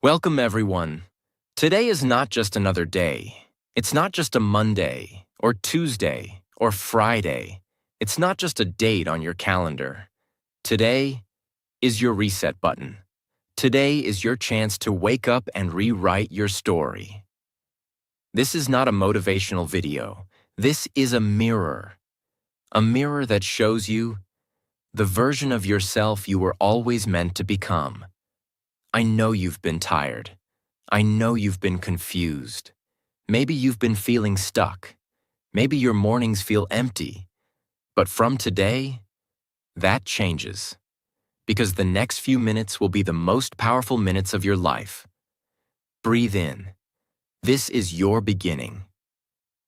Welcome, everyone. Today is not just another day. It's not just a Monday, or Tuesday, or Friday. It's not just a date on your calendar. Today is your reset button. Today is your chance to wake up and rewrite your story. This is not a motivational video. This is a mirror. A mirror that shows you the version of yourself you were always meant to become. I know you've been tired. I know you've been confused. Maybe you've been feeling stuck. Maybe your mornings feel empty. But from today, that changes. Because the next few minutes will be the most powerful minutes of your life. Breathe in. This is your beginning.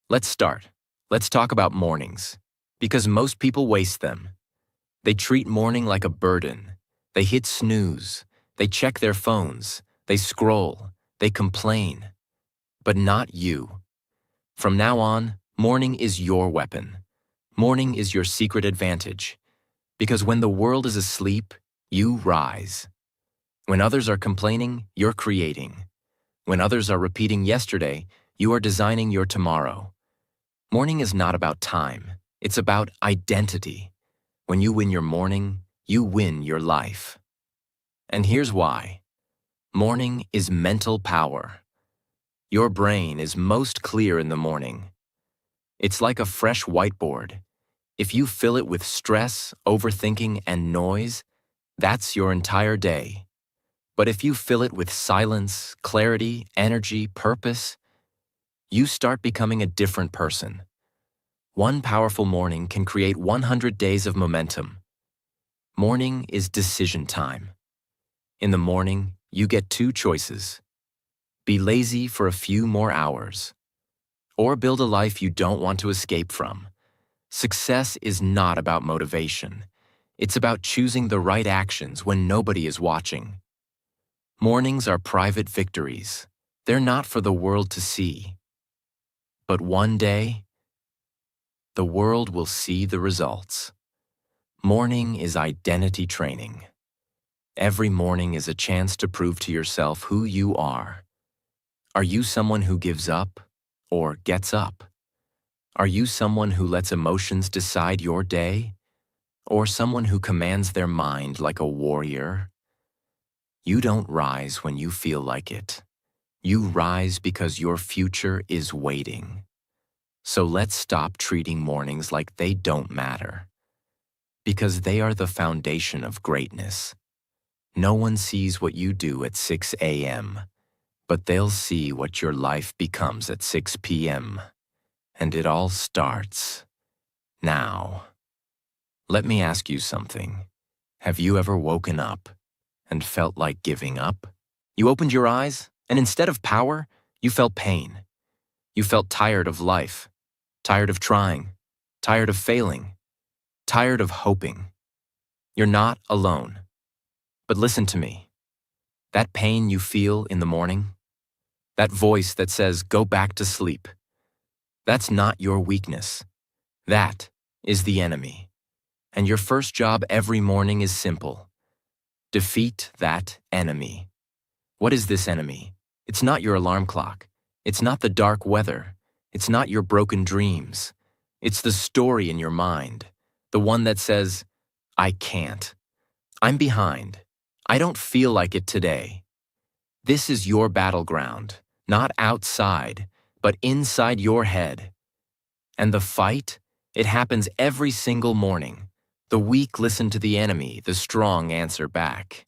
Let's start. Let's talk about mornings. Because most people waste them. They treat morning like a burden. They hit snooze. They check their phones. They scroll. They complain. But not you. From now on, morning is your weapon. Morning is your secret advantage. Because when the world is asleep, you rise. When others are complaining, you're creating. When others are repeating yesterday, you are designing your tomorrow. Morning is not about time. It's about identity. When you win your morning, you win your life. And here's why. Morning is mental power. Your brain is most clear in the morning. It's like a fresh whiteboard. If you fill it with stress, overthinking, and noise, that's your entire day. But if you fill it with silence, clarity, energy, purpose, you start becoming a different person. One powerful morning can create 100 days of momentum. Morning is decision time. In the morning, you get two choices. Be lazy for a few more hours, or build a life you don't want to escape from. Success is not about motivation. It's about choosing the right actions when nobody is watching. Mornings are private victories. They're not for the world to see. But one day, the world will see the results. Morning is identity training. Every morning is a chance to prove to yourself who you are. Are you someone who gives up or gets up? Are you someone who lets emotions decide your day? Or someone who commands their mind like a warrior? You don't rise when you feel like it. You rise because your future is waiting. So let's stop treating mornings like they don't matter. Because they are the foundation of greatness. No one sees what you do at 6 a.m., but they'll see what your life becomes at 6 p.m. And it all starts now. Let me ask you something. Have you ever woken up and felt like giving up? You opened your eyes, and instead of power, you felt pain. You felt tired of life, tired of trying, tired of failing, tired of hoping. You're not alone. But listen to me. That pain you feel in the morning, that voice that says, go back to sleep, that's not your weakness. That is the enemy. And your first job every morning is simple. Defeat that enemy. What is this enemy? It's not your alarm clock. It's not the dark weather. It's not your broken dreams. It's the story in your mind. The one that says, I can't. I'm behind. I don't feel like it today. This is your battleground, not outside, but inside your head. And the fight, it happens every single morning. The weak listen to the enemy, the strong answer back.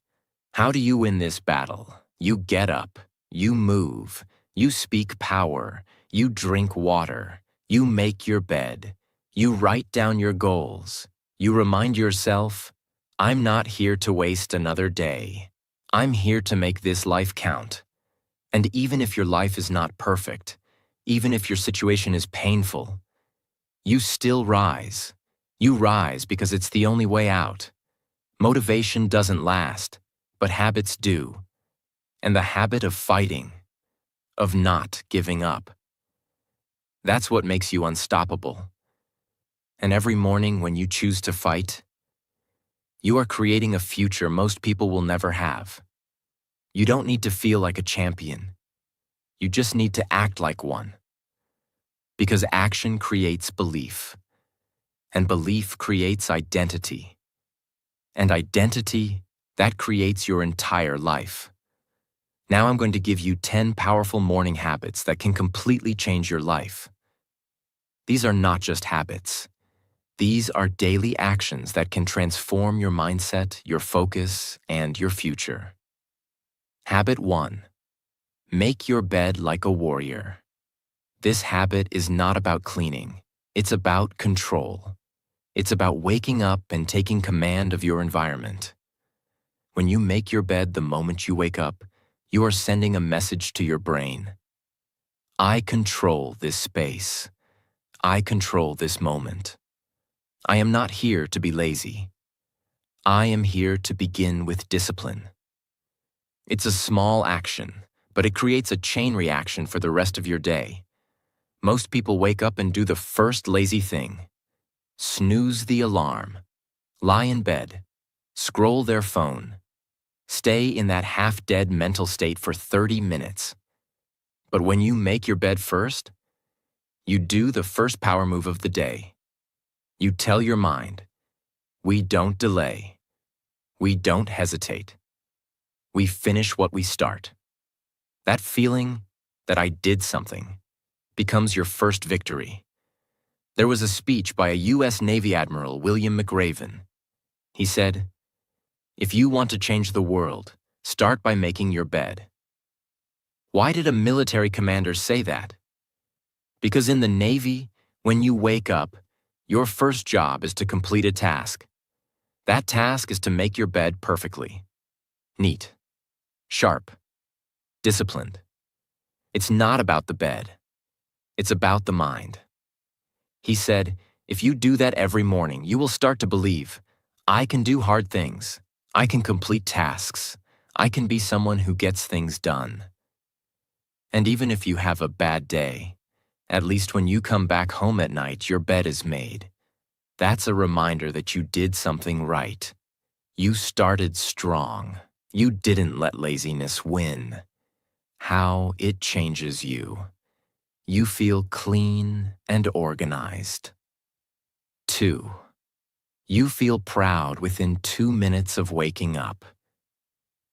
How do you win this battle? You get up, you move, you speak power, you drink water, you make your bed, you write down your goals, you remind yourself, I'm not here to waste another day. I'm here to make this life count. And even if your life is not perfect, even if your situation is painful, you still rise. You rise because it's the only way out. Motivation doesn't last, but habits do. And the habit of fighting, of not giving up. That's what makes you unstoppable. And every morning when you choose to fight, you are creating a future most people will never have. You don't need to feel like a champion. You just need to act like one. Because action creates belief, and belief creates identity. And identity, that creates your entire life. Now I'm going to give you 10 powerful morning habits that can completely change your life. These are not just habits. These are daily actions that can transform your mindset, your focus, and your future. Habit 1. Make your bed like a warrior. This habit is not about cleaning. It's about control. It's about waking up and taking command of your environment. When you make your bed the moment you wake up, you are sending a message to your brain. I control this space. I control this moment. I am not here to be lazy. I am here to begin with discipline. It's a small action, but it creates a chain reaction for the rest of your day. Most people wake up and do the first lazy thing. Snooze the alarm. Lie in bed. Scroll their phone. Stay in that half-dead mental state for 30 minutes. But when you make your bed first, you do the first power move of the day. You tell your mind, we don't delay. We don't hesitate. We finish what we start. That feeling that I did something becomes your first victory. There was a speech by a U.S. Navy Admiral, William McRaven. He said, "If you want to change the world, start by making your bed." Why did a military commander say that? Because in the Navy, when you wake up, your first job is to complete a task. That task is to make your bed perfectly. Neat. Sharp. Disciplined. It's not about the bed. It's about the mind. He said, if you do that every morning, you will start to believe, I can do hard things. I can complete tasks. I can be someone who gets things done. And even if you have a bad day, at least when you come back home at night, your bed is made. That's a reminder that you did something right. You started strong. You didn't let laziness win. How it changes you. You feel clean and organized. 2. You feel proud within 2 minutes of waking up.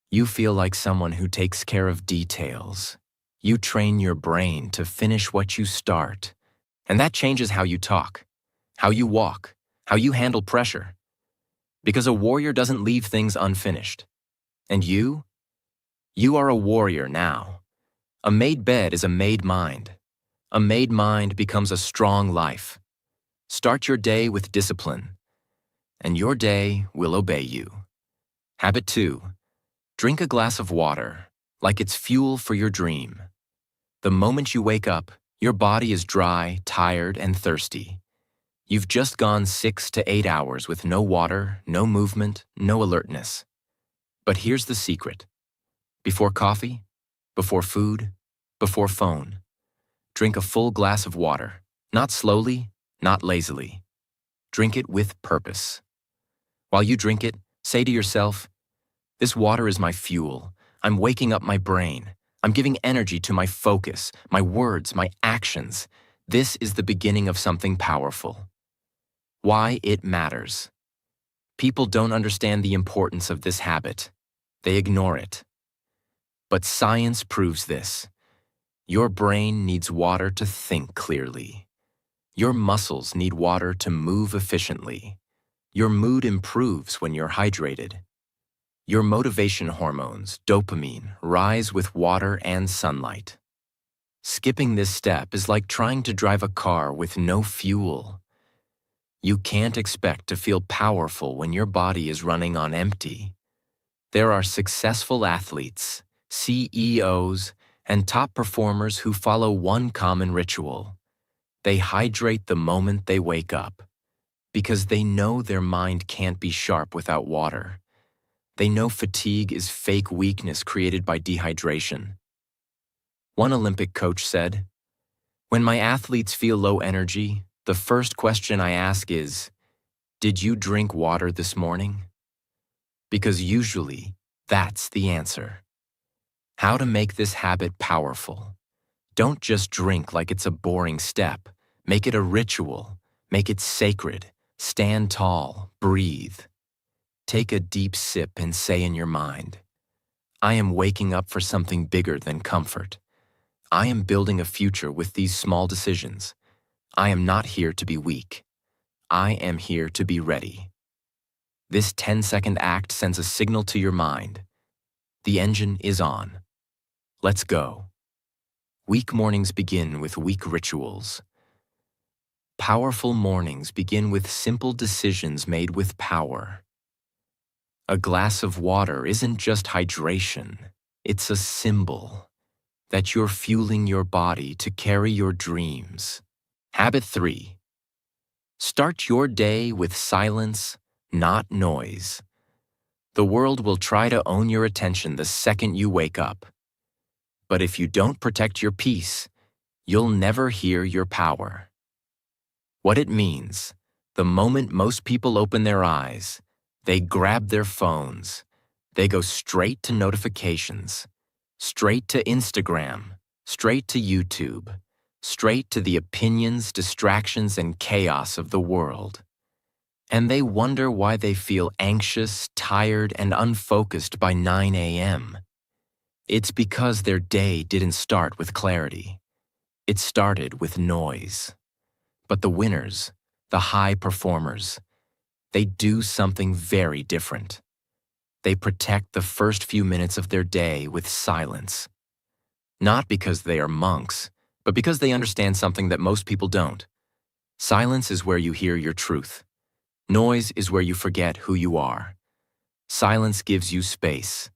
You feel like someone who takes care of details. You train your brain to finish what you start. And that changes how you talk, how you walk, how you handle pressure. Because a warrior doesn't leave things unfinished. And you? You are a warrior now. A made bed is a made mind. A made mind becomes a strong life. Start your day with discipline, and your day will obey you. Habit 2. Drink a glass of water, like it's fuel for your dream. The moment you wake up, your body is dry, tired, and thirsty. You've just gone 6 to 8 hours with no water, no movement, no alertness. But here's the secret. Before coffee, before food, before phone, drink a full glass of water, not slowly, not lazily. Drink it with purpose. While you drink it, say to yourself, this water is my fuel. I'm waking up my brain. I'm giving energy to my focus, my words, my actions. This is the beginning of something powerful. Why it matters. People don't understand the importance of this habit. They ignore it. But science proves this. Your brain needs water to think clearly. Your muscles need water to move efficiently. Your mood improves when you're hydrated. Your motivation hormones, dopamine, rise with water and sunlight. Skipping this step is like trying to drive a car with no fuel. You can't expect to feel powerful when your body is running on empty. There are successful athletes, CEOs, and top performers who follow one common ritual. They hydrate the moment they wake up, because they know their mind can't be sharp without water. They know fatigue is fake weakness created by dehydration. One Olympic coach said, "When my athletes feel low energy, the first question I ask is, did you drink water this morning?" Because usually, that's the answer. How to make this habit powerful. Don't just drink like it's a boring step. Make it a ritual. Make it sacred. Stand tall. Breathe. Take a deep sip and say in your mind, I am waking up for something bigger than comfort. I am building a future with these small decisions. I am not here to be weak. I am here to be ready. This 10-second act sends a signal to your mind. The engine is on. Let's go. Weak mornings begin with weak rituals. Powerful mornings begin with simple decisions made with power. A glass of water isn't just hydration. It's a symbol that you're fueling your body to carry your dreams. Habit 3. Start your day with silence, not noise. The world will try to own your attention the second you wake up. But if you don't protect your peace, you'll never hear your power. What it means, the moment most people open their eyes, they grab their phones. They go straight to notifications, straight to Instagram, straight to YouTube, straight to the opinions, distractions, and chaos of the world. And they wonder why they feel anxious, tired, and unfocused by 9 a.m. It's because their day didn't start with clarity. It started with noise. But the winners, the high performers, they do something very different. They protect the first few minutes of their day with silence. Not because they are monks, but because they understand something that most people don't. Silence is where you hear your truth. Noise is where you forget who you are. Silence gives you space,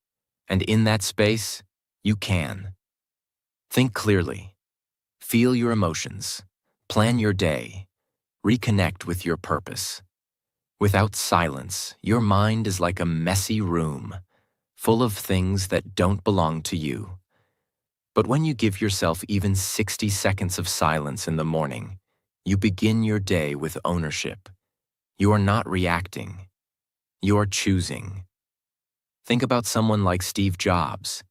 and in that space, you can. Think clearly. Feel your emotions. Plan your day. Reconnect with your purpose. Without silence, your mind is like a messy room, full of things that don't belong to you. But when you give yourself even 60 seconds of silence in the morning, you begin your day with ownership. You are not reacting. You are choosing. Think about someone like Steve Jobs.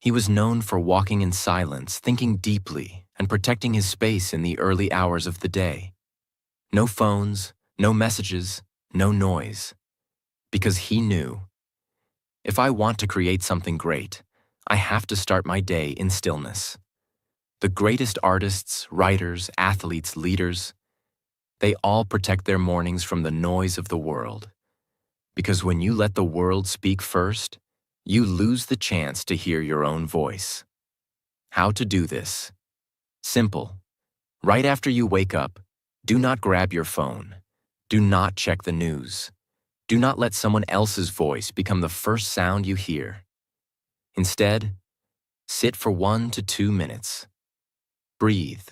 He was known for walking in silence, thinking deeply, and protecting his space in the early hours of the day. No phones, no messages, no noise. Because he knew, if I want to create something great, I have to start my day in stillness. The greatest artists, writers, athletes, leaders, they all protect their mornings from the noise of the world. Because when you let the world speak first, you lose the chance to hear your own voice. How to do this? Simple. Right after you wake up, do not grab your phone. Do not check the news. Do not let someone else's voice become the first sound you hear. Instead, sit for 1 to 2 minutes. Breathe.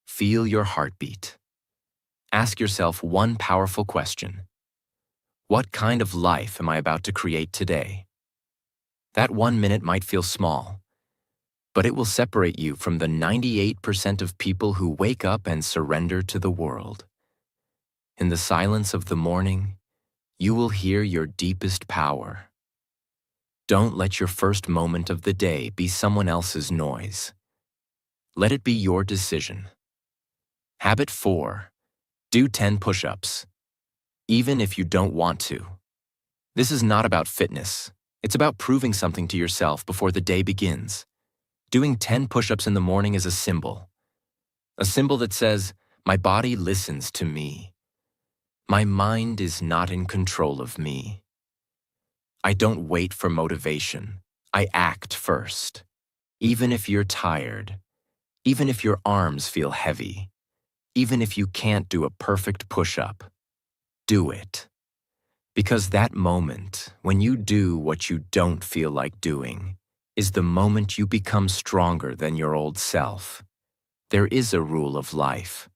Feel your heartbeat. Ask yourself one powerful question. What kind of life am I about to create today? That 1 minute might feel small, but it will separate you from the 98% of people who wake up and surrender to the world. In the silence of the morning, you will hear your deepest power. Don't let your first moment of the day be someone else's noise. Let it be your decision. Habit 4. Do 10 push-ups, even if you don't want to. This is not about fitness. It's about proving something to yourself before the day begins. Doing 10 push-ups in the morning is a symbol. A symbol that says, my body listens to me. My mind is not in control of me. I don't wait for motivation. I act first. Even if you're tired, even if your arms feel heavy, even if you can't do a perfect push-up, do it. Because that moment, when you do what you don't feel like doing, is the moment you become stronger than your old self. There is a rule of life.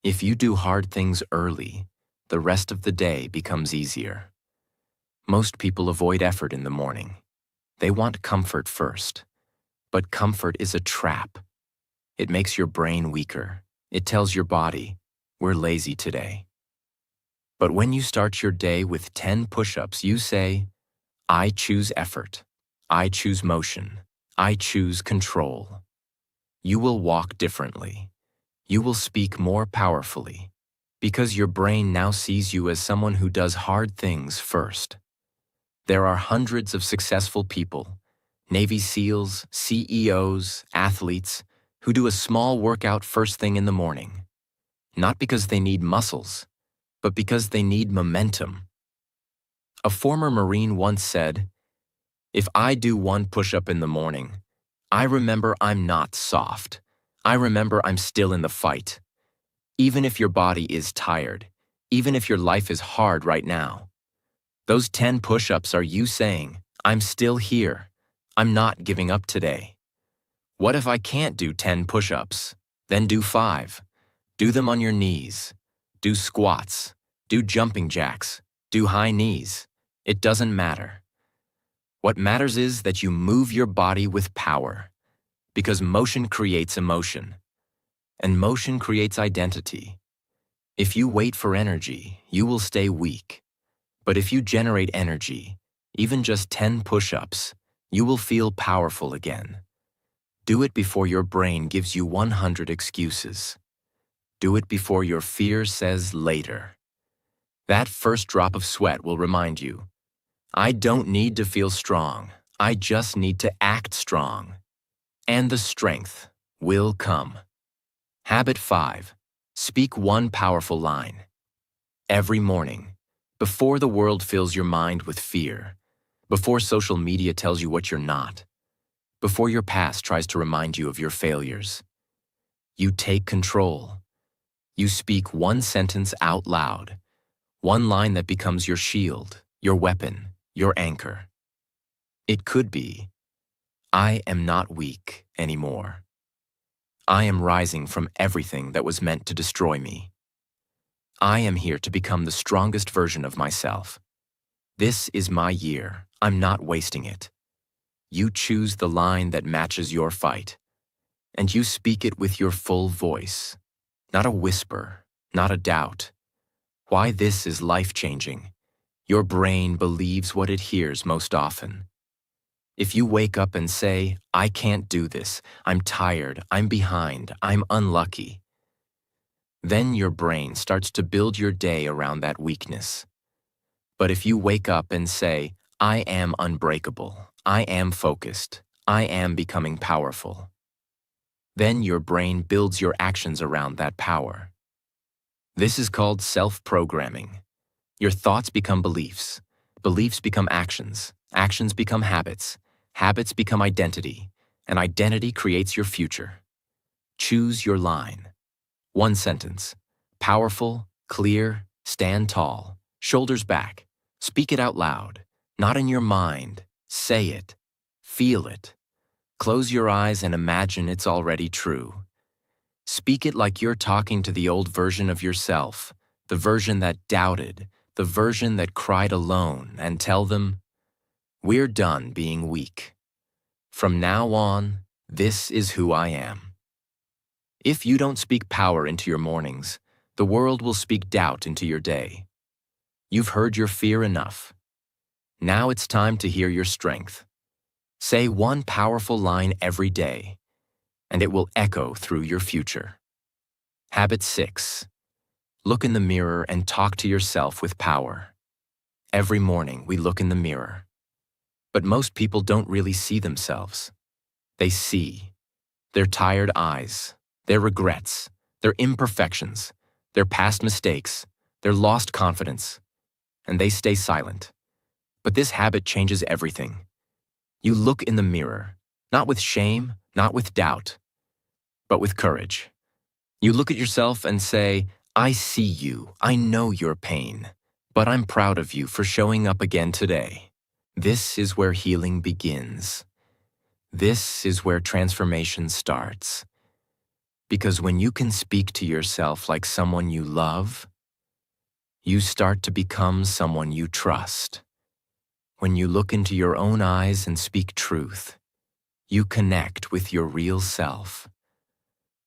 If you do hard things early, the rest of the day becomes easier. Most people avoid effort in the morning. They want comfort first. But comfort is a trap. It makes your brain weaker. It tells your body, we're lazy today. But when you start your day with 10 push-ups, you say, I choose effort. I choose motion. I choose control. You will walk differently. You will speak more powerfully, because your brain now sees you as someone who does hard things first. There are hundreds of successful people, Navy SEALs, CEOs, athletes, who do a small workout first thing in the morning. Not because they need muscles, but because they need momentum. A former Marine once said, "If I do one push-up in the morning, I remember I'm not soft. I remember I'm still in the fight." Even if your body is tired, even if your life is hard right now, those 10 push-ups are you saying, "I'm still here. I'm not giving up today." What if I can't do 10 push-ups? Then do 5. Do them on your knees. Do squats. Do jumping jacks. Do high knees. It doesn't matter. What matters is that you move your body with power, because motion creates emotion, and motion creates identity. If you wait for energy, you will stay weak. But if you generate energy, even just 10 push-ups, you will feel powerful again. Do it before your brain gives you 100 excuses. Do it before your fear says later. That first drop of sweat will remind you, I don't need to feel strong. I just need to act strong. And the strength will come. Habit 5. Speak one powerful line. Every morning, before the world fills your mind with fear, before social media tells you what you're not, before your past tries to remind you of your failures, you take control. You speak one sentence out loud, one line that becomes your shield, your weapon, your anchor. It could be, I am not weak anymore. I am rising from everything that was meant to destroy me. I am here to become the strongest version of myself. This is my year. I'm not wasting it. You choose the line that matches your fight, and you speak it with your full voice, not a whisper, not a doubt. Why this is life-changing. Your brain believes what it hears most often. If you wake up and say, I can't do this, I'm tired, I'm behind, I'm unlucky, then your brain starts to build your day around that weakness. But if you wake up and say, I am unbreakable, I am focused, I am becoming powerful, then your brain builds your actions around that power. This is called self-programming. Your thoughts become beliefs, beliefs become actions, actions become habits, habits become identity, and identity creates your future. Choose your line. One sentence. Powerful, clear, stand tall, shoulders back. Speak it out loud, not in your mind. Say it. Feel it. Close your eyes and imagine it's already true. Speak it like you're talking to the old version of yourself, the version that doubted, the version that cried alone, and tell them, we're done being weak. From now on, this is who I am. If you don't speak power into your mornings, the world will speak doubt into your day. You've heard your fear enough. Now it's time to hear your strength. Say one powerful line every day, and it will echo through your future. Habit 6. Look in the mirror and talk to yourself with power. Every morning we look in the mirror. But most people don't really see themselves. They see their tired eyes, their regrets, their imperfections, their past mistakes, their lost confidence, and they stay silent. But this habit changes everything. You look in the mirror, not with shame, not with doubt, but with courage. You look at yourself and say, I see you, I know your pain, but I'm proud of you for showing up again today. This is where healing begins. This is where transformation starts. Because when you can speak to yourself like someone you love, you start to become someone you trust. When you look into your own eyes and speak truth, you connect with your real self.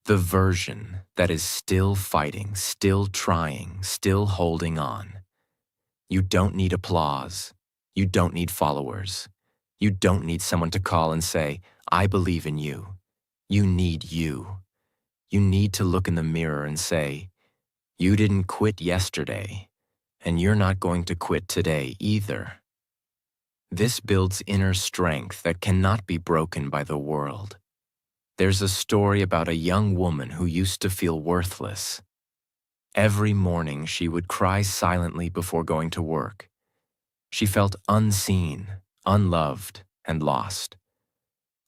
The version that is still fighting, still trying, still holding on. You don't need applause. You don't need followers. You don't need someone to call and say, I believe in you. You need you. You need to look in the mirror and say, you didn't quit yesterday, and you're not going to quit today either. This builds inner strength that cannot be broken by the world. There's a story about a young woman who used to feel worthless. Every morning she would cry silently before going to work. She felt unseen, unloved, and lost.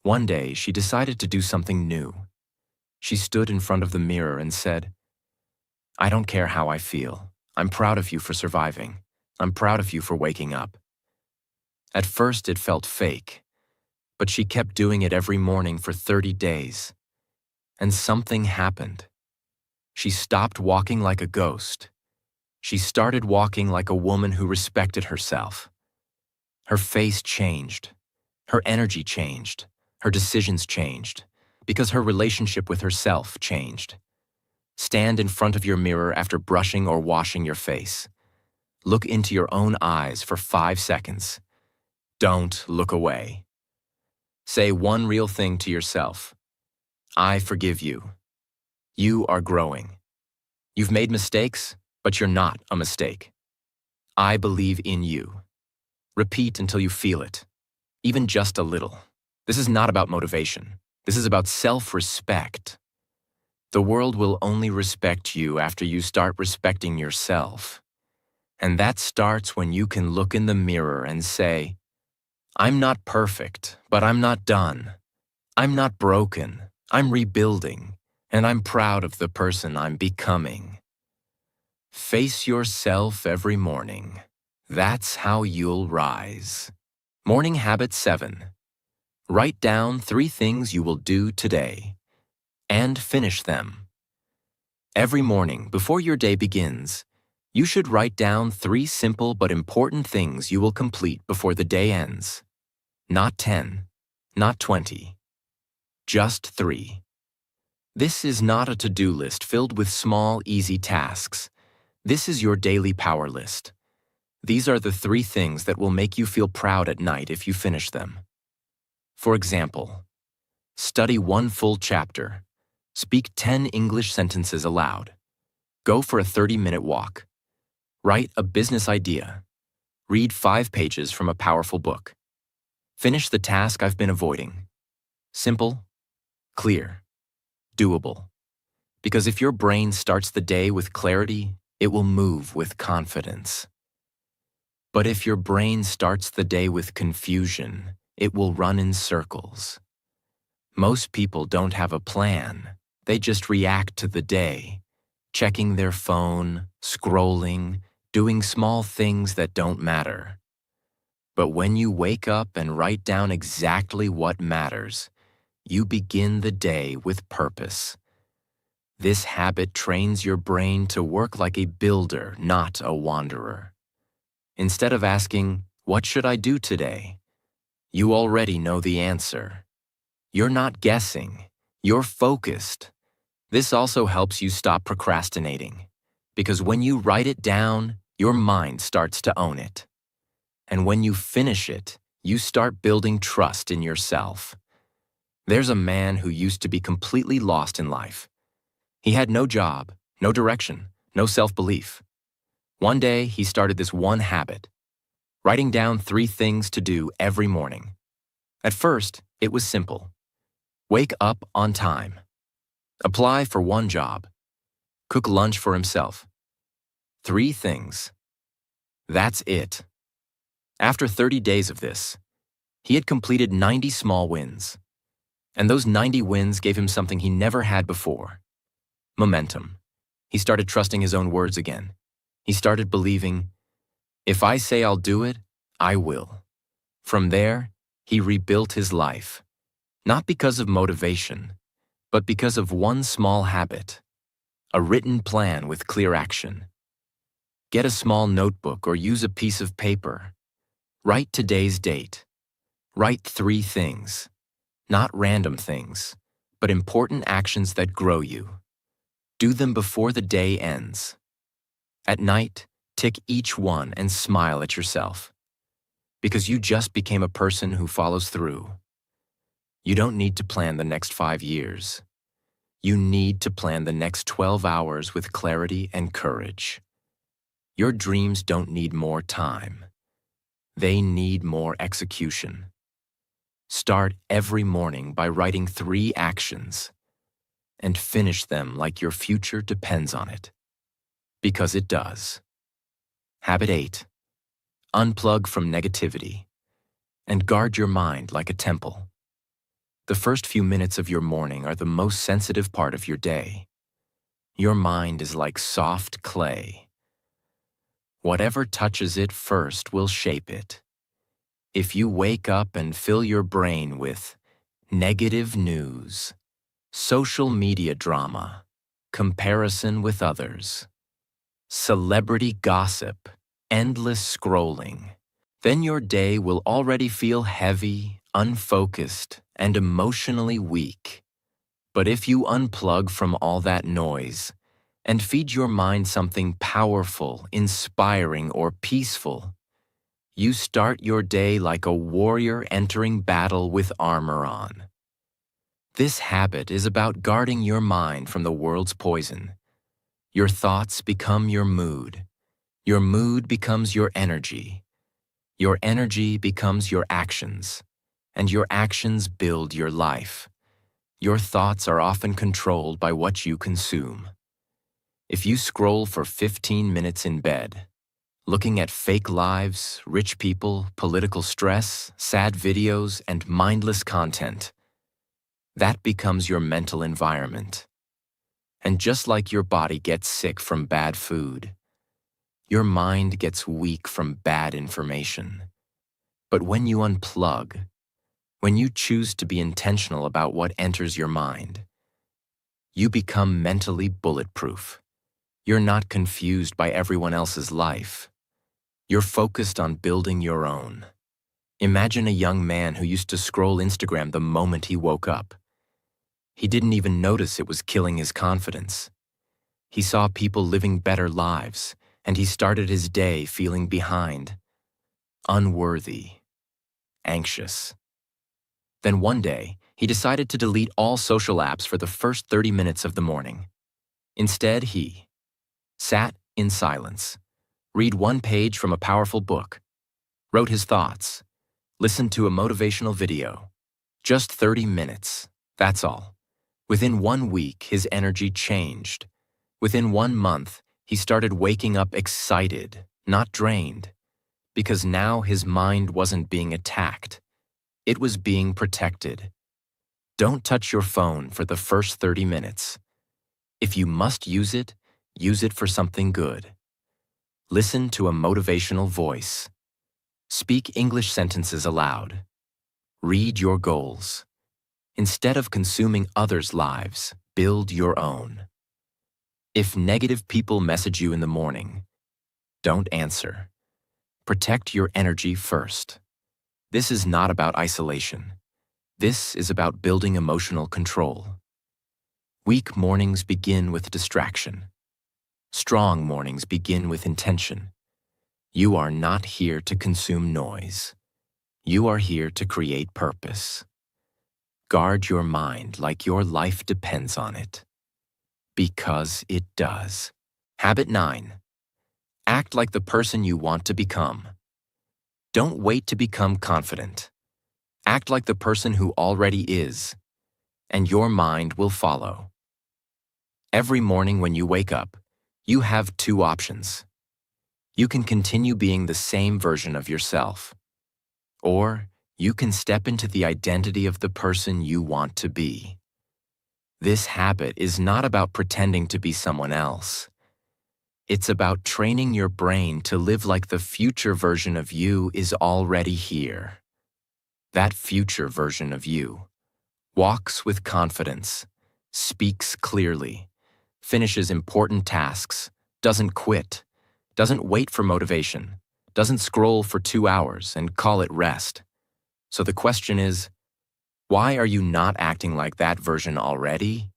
One day she decided to do something new. She stood in front of the mirror and said, I don't care how I feel. I'm proud of you for surviving. I'm proud of you for waking up. At first it felt fake, but she kept doing it every morning for 30 days. And something happened. She stopped walking like a ghost. She started walking like a woman who respected herself. Her face changed. Her energy changed. Her decisions changed, because her relationship with herself changed. Stand in front of your mirror after brushing or washing your face. Look into your own eyes for 5 seconds. Don't look away. Say one real thing to yourself. I forgive you. You are growing. You've made mistakes, but you're not a mistake. I believe in you. Repeat until you feel it, even just a little. This is not about motivation. This is about self-respect. The world will only respect you after you start respecting yourself. And that starts when you can look in the mirror and say, I'm not perfect, but I'm not done. I'm not broken. I'm rebuilding, and I'm proud of the person I'm becoming. Face yourself every morning. That's how you'll rise. Morning Habit 7. Write down 3 things you will do today, and finish them. Every morning, before your day begins, you should write down 3 simple but important things you will complete before the day ends. Not 10, not 20, just 3. This is not a to-do list filled with small, easy tasks. This is your daily power list. These are the 3 things that will make you feel proud at night if you finish them. For example, study 1 full chapter. Speak 10 English sentences aloud. Go for a 30-minute walk. Write a business idea. Read 5 pages from a powerful book. Finish the task I've been avoiding. Simple, clear, doable. Because if your brain starts the day with clarity, it will move with confidence. But if your brain starts the day with confusion, it will run in circles. Most people don't have a plan. They just react to the day, checking their phone, scrolling, doing small things that don't matter. But when you wake up and write down exactly what matters, you begin the day with purpose. This habit trains your brain to work like a builder, not a wanderer. Instead of asking, what should I do today? You already know the answer. You're not guessing. You're focused. This also helps you stop procrastinating, because when you write it down, your mind starts to own it. And when you finish it, you start building trust in yourself. There's a man who used to be completely lost in life. He had no job, no direction, no self-belief. One day, he started this one habit, writing down 3 things to do every morning. At first, it was simple. Wake up on time. Apply for 1 job. Cook lunch for himself. 3 things. That's it. After 30 days of this, he had completed 90 small wins. And those 90 wins gave him something he never had before. Momentum. He started trusting his own words again. He started believing, if I say I'll do it, I will. From there, he rebuilt his life. Not because of motivation, but because of 1 small habit. A written plan with clear action. Get a small notebook or use a piece of paper. Write today's date. Write 3 things. Not random things, but important actions that grow you. Do them before the day ends. At night, tick each one and smile at yourself. Because you just became a person who follows through. You don't need to plan the next 5 years. You need to plan the next 12 hours with clarity and courage. Your dreams don't need more time. They need more execution. Start every morning by writing 3 actions and finish them like your future depends on it. Because it does. Habit 8. Unplug from negativity and guard your mind like a temple. The first few minutes of your morning are the most sensitive part of your day. Your mind is like soft clay. Whatever touches it first will shape it. If you wake up and fill your brain with negative news, social media drama, comparison with others, celebrity gossip, endless scrolling, then your day will already feel heavy, unfocused, and emotionally weak. But if you unplug from all that noise and feed your mind something powerful, inspiring, or peaceful, you start your day like a warrior entering battle with armor on. This habit is about guarding your mind from the world's poison. Your thoughts become your mood. Your mood becomes your energy. Your energy becomes your actions. And your actions build your life. Your thoughts are often controlled by what you consume. If you scroll for 15 minutes in bed, looking at fake lives, rich people, political stress, sad videos, and mindless content, that becomes your mental environment. And just like your body gets sick from bad food, your mind gets weak from bad information. But when you unplug, when you choose to be intentional about what enters your mind, you become mentally bulletproof. You're not confused by everyone else's life. You're focused on building your own. Imagine a young man who used to scroll Instagram the moment he woke up. He didn't even notice it was killing his confidence. He saw people living better lives, and he started his day feeling behind, unworthy, anxious. Then one day, he decided to delete all social apps for the first 30 minutes of the morning. Instead, he sat in silence, read one page from a powerful book, wrote his thoughts, listened to a motivational video. Just 30 minutes, that's all. Within 1 week, his energy changed. Within 1 month, he started waking up excited, not drained, because now his mind wasn't being attacked. It was being protected. Don't touch your phone for the first 30 minutes. If you must use it for something good. Listen to a motivational voice. Speak English sentences aloud. Read your goals. Instead of consuming others' lives, build your own. If negative people message you in the morning, don't answer. Protect your energy first. This is not about isolation. This is about building emotional control. Weak mornings begin with distraction. Strong mornings begin with intention. You are not here to consume noise. You are here to create purpose. Guard your mind like your life depends on it. Because it does. Habit 9. Act like the person you want to become. Don't wait to become confident. Act like the person who already is, and your mind will follow. Every morning when you wake up, you have 2 options. You can continue being the same version of yourself, or you can step into the identity of the person you want to be. This habit is not about pretending to be someone else. It's about training your brain to live like the future version of you is already here. That future version of you walks with confidence, speaks clearly, finishes important tasks, doesn't quit, doesn't wait for motivation, doesn't scroll for 2 hours and call it rest. So the question is, why are you not acting like that version already?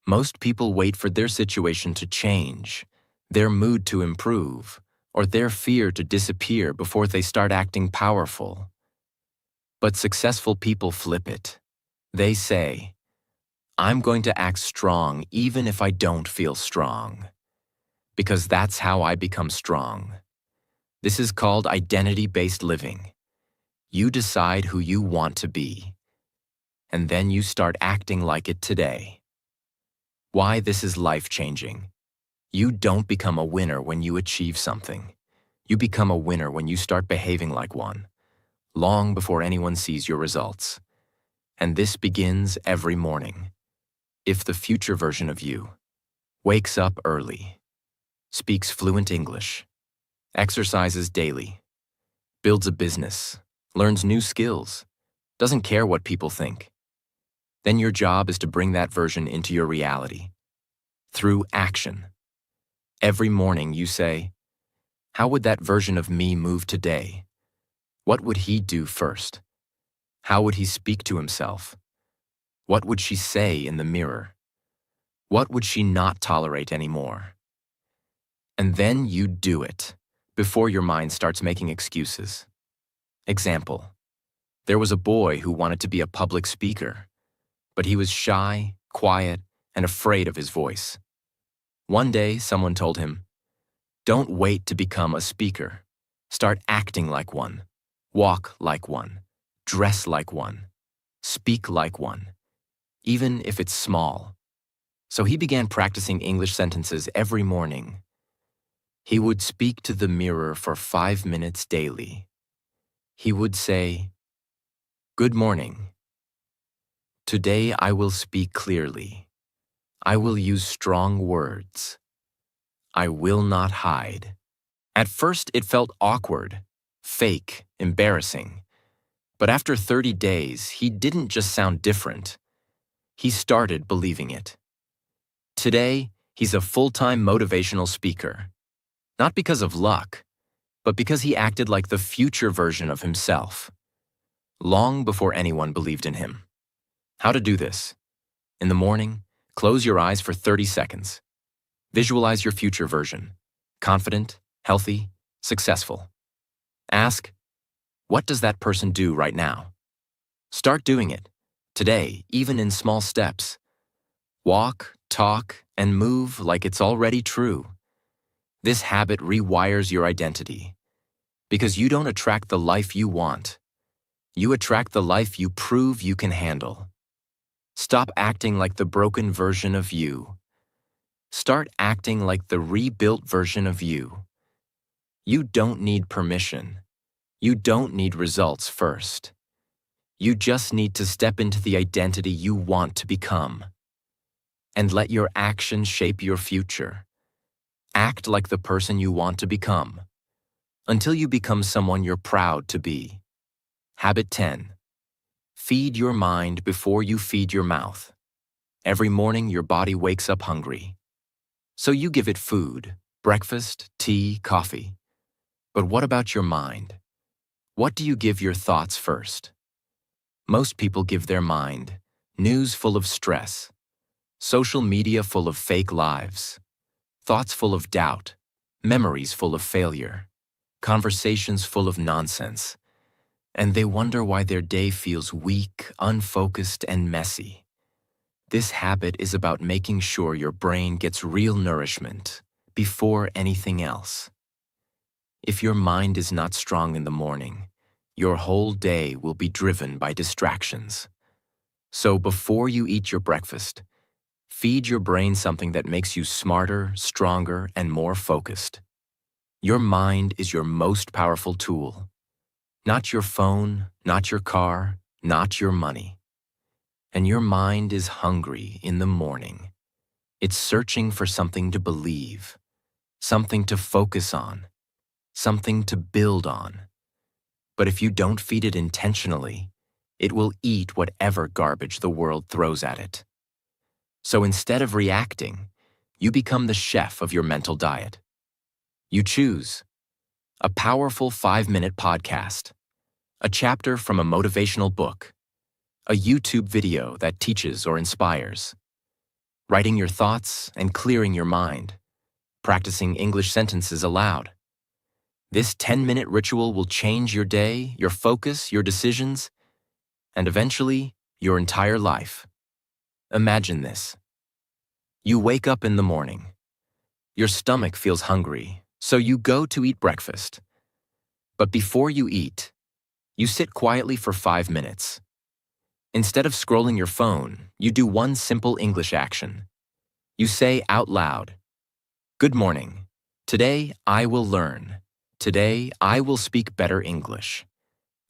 Most people wait for their situation to change, their mood to improve, or their fear to disappear before they start acting powerful. But successful people flip it. They say, I'm going to act strong even if I don't feel strong, because that's how I become strong. This is called identity-based living. You decide who you want to be, and then you start acting like it today. Why this is life-changing. You don't become a winner when you achieve something. You become a winner when you start behaving like one, long before anyone sees your results. And this begins every morning. If the future version of you wakes up early, speaks fluent English, exercises daily, builds a business, learns new skills, doesn't care what people think, then your job is to bring that version into your reality through action. Every morning you say, how would that version of me move today? What would he do first? How would he speak to himself? What would she say in the mirror? What would she not tolerate anymore? And then you do it before your mind starts making excuses. Example, there was a boy who wanted to be a public speaker, but he was shy, quiet, and afraid of his voice. One day, someone told him, don't wait to become a speaker. Start acting like one, walk like one, dress like one, speak like one, even if it's small. So he began practicing English sentences every morning. He would speak to the mirror for 5 minutes daily. He would say, good morning. Today I will speak clearly. I will use strong words. I will not hide. At first it felt awkward, fake, embarrassing. But after 30 days, he didn't just sound different. He started believing it. Today, he's a full-time motivational speaker. Not because of luck, but because he acted like the future version of himself, long before anyone believed in him. How to do this? In the morning, close your eyes for 30 seconds. Visualize your future version, confident, healthy, successful. Ask, what does that person do right now? Start doing it, today, even in small steps. Walk, talk, and move like it's already true. This habit rewires your identity, because you don't attract the life you want. You attract the life you prove you can handle. Stop acting like the broken version of you. Start acting like the rebuilt version of you. You don't need permission. You don't need results first. You just need to step into the identity you want to become. And let your actions shape your future. Act like the person you want to become, until you become someone you're proud to be. Habit 10. Feed your mind before you feed your mouth. Every morning your body wakes up hungry. So you give it food, breakfast, tea, coffee. But what about your mind? What do you give your thoughts first? Most people give their mind news full of stress, social media full of fake lives, thoughts full of doubt, memories full of failure, conversations full of nonsense, and they wonder why their day feels weak, unfocused, and messy. This habit is about making sure your brain gets real nourishment before anything else. If your mind is not strong in the morning, your whole day will be driven by distractions. So before you eat your breakfast, feed your brain something that makes you smarter, stronger, and more focused. Your mind is your most powerful tool. Not your phone, not your car, not your money. And your mind is hungry in the morning. It's searching for something to believe, something to focus on, something to build on. But if you don't feed it intentionally, it will eat whatever garbage the world throws at it. So instead of reacting, you become the chef of your mental diet. You choose a powerful 5-minute podcast, a chapter from a motivational book, a YouTube video that teaches or inspires, writing your thoughts and clearing your mind, practicing English sentences aloud. This 10-minute ritual will change your day, your focus, your decisions, and eventually, your entire life. Imagine this. You wake up in the morning. Your stomach feels hungry, so you go to eat breakfast. But before you eat, you sit quietly for 5 minutes. Instead of scrolling your phone, you do one simple English action. You say out loud, "Good morning. Today I will learn. Today I will speak better English.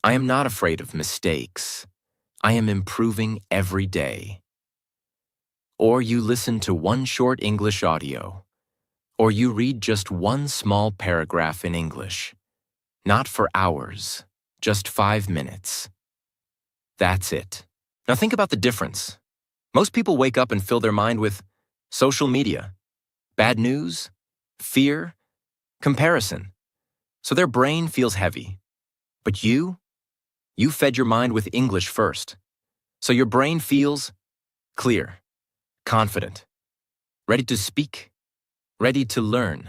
I am not afraid of mistakes. I am improving every day." Or you listen to one short English audio. Or you read just one small paragraph in English. Not for hours, just 5 minutes. That's it. Now think about the difference. Most people wake up and fill their mind with social media, bad news, fear, comparison. So their brain feels heavy. But you fed your mind with English first. So your brain feels clear, confident, ready to speak, ready to learn.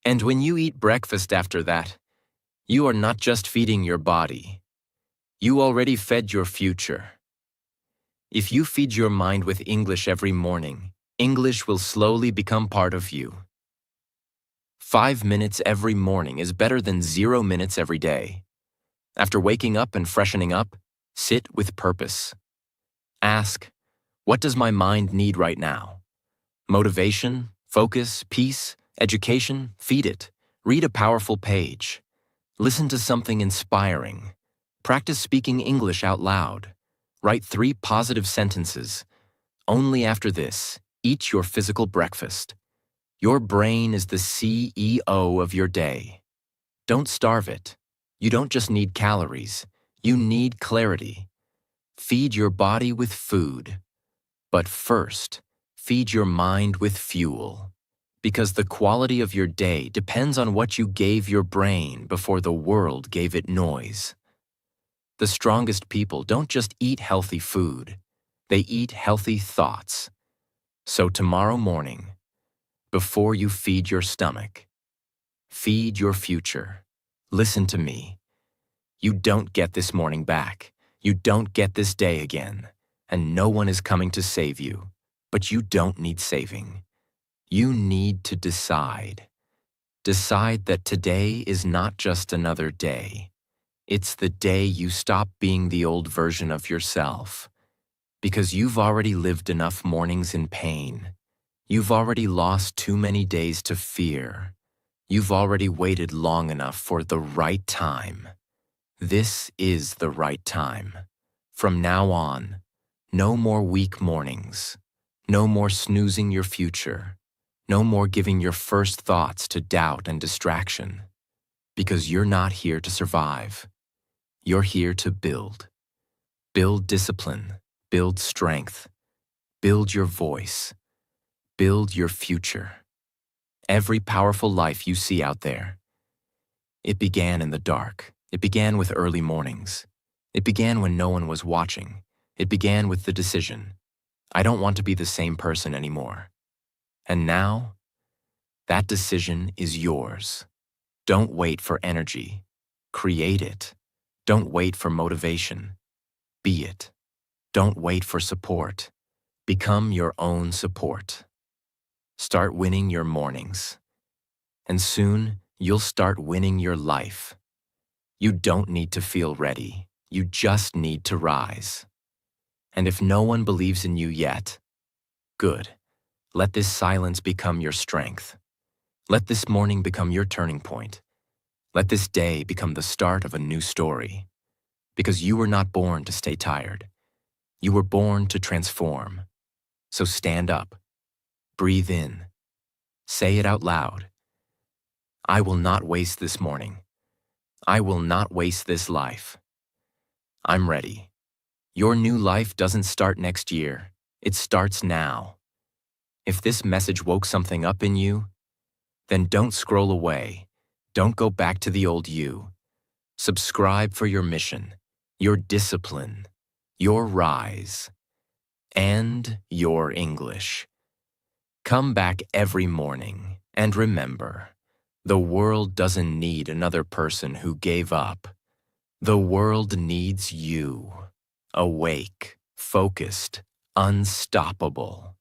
And when you eat breakfast after that, you are not just feeding your body. You already fed your future. If you feed your mind with English every morning, English will slowly become part of you. 5 minutes every morning is better than 0 minutes every day. After waking up and freshening up, sit with purpose. Ask, what does my mind need right now? Motivation, focus, peace, education, feed it. Read a powerful page. Listen to something inspiring. Practice speaking English out loud. Write 3 positive sentences. Only after this, eat your physical breakfast. Your brain is the CEO of your day. Don't starve it. You don't just need calories. You need clarity. Feed your body with food. But first, feed your mind with fuel. Because the quality of your day depends on what you gave your brain before the world gave it noise. The strongest people don't just eat healthy food. They eat healthy thoughts. So tomorrow morning, before you feed your stomach, feed your future. Listen to me. You don't get this morning back. You don't get this day again. And no one is coming to save you. But you don't need saving. You need to decide. Decide that today is not just another day. It's the day you stop being the old version of yourself. Because you've already lived enough mornings in pain. You've already lost too many days to fear. You've already waited long enough for the right time. This is the right time. From now on, no more weak mornings. No more snoozing your future. No more giving your first thoughts to doubt and distraction. Because you're not here to survive. You're here to build. Build discipline. Build strength. Build your voice. Build your future. Every powerful life you see out there, it began in the dark. It began with early mornings. It began when no one was watching. It began with the decision, I don't want to be the same person anymore. And now, that decision is yours. Don't wait for energy. Create it. Don't wait for motivation. Be it. Don't wait for support. Become your own support. Start winning your mornings. And soon, you'll start winning your life. You don't need to feel ready. You just need to rise. And if no one believes in you yet, good. Let this silence become your strength. Let this morning become your turning point. Let this day become the start of a new story. Because you were not born to stay tired. You were born to transform. So stand up. Breathe in. Say it out loud. I will not waste this morning. I will not waste this life. I'm ready. Your new life doesn't start next year. It starts now. If this message woke something up in you, then don't scroll away. Don't go back to the old you. Subscribe for your mission, your discipline, your rise, and your English. Come back every morning and remember, the world doesn't need another person who gave up. The world needs you. awake, focused, unstoppable.